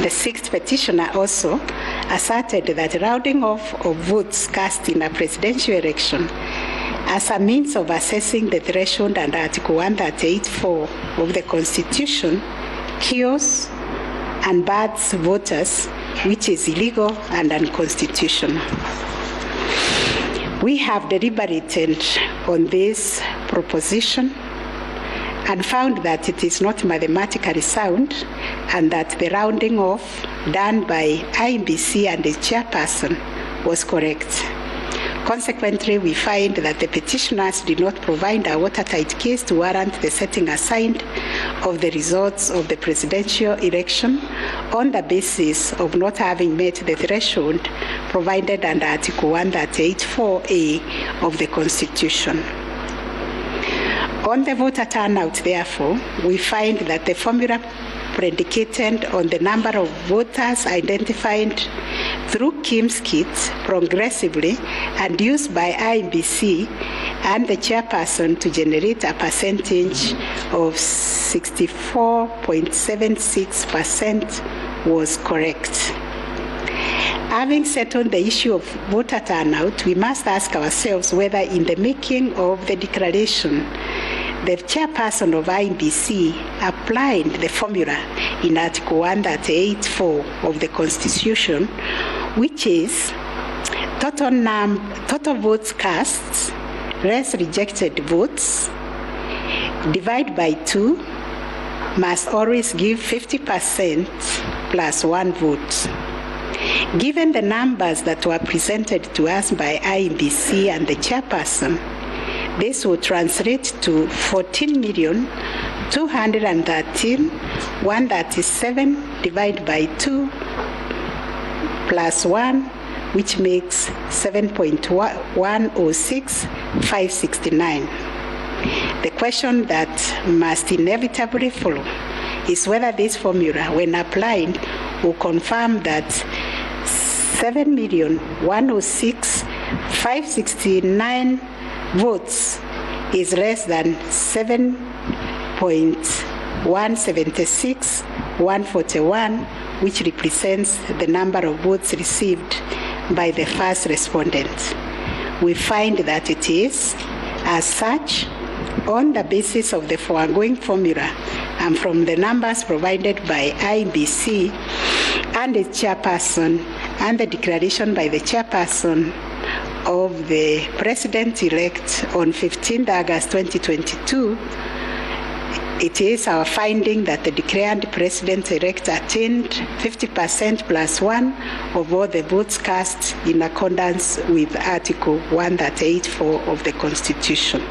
The sixth petitioner also asserted that rounding off of votes cast in a presidential election as a means of assessing the threshold under Article 138(4) of the Constitution kills and bars voters, which is illegal and unconstitutional. We have deliberated on this proposition and found that it is not mathematically sound and that the rounding off done by IEBC and the chairperson was correct. Consequently, we find that the petitioners did not provide a watertight case to warrant the setting aside of the results of the presidential election on the basis of not having met the threshold provided under Article 138(4)(a) of the Constitution. On the voter turnout, therefore, we find that the formula predicated on the number of voters identified through Kim's kits progressively and used by IEBC and the chairperson to generate a percentage of 64.76% was correct. Having settled the issue of voter turnout, we must ask ourselves whether in the making of the declaration, the chairperson of IEBC applied the formula in Article 138(4) of the Constitution, which is total votes cast less rejected votes divided by 2 must always give 50% plus 1 vote. Given the numbers that were presented to us by IEBC and the chairperson, this will translate to 14,213,137 divided by 2 plus 1, which makes 7.106569. The question that must inevitably follow is whether this formula, when applied, will confirm that 7,106,569 votes is less than 7.176,141, which represents the number of votes received by the first respondent. We find that it is, as such, on the basis of the foregoing formula and from the numbers provided by IEBC and the chairperson and the declaration by the chairperson of the President-elect on 15th August 2022, it is our finding that the declared President-elect attained 50% plus 1 of all the votes cast in accordance with Article 138(4) of the Constitution.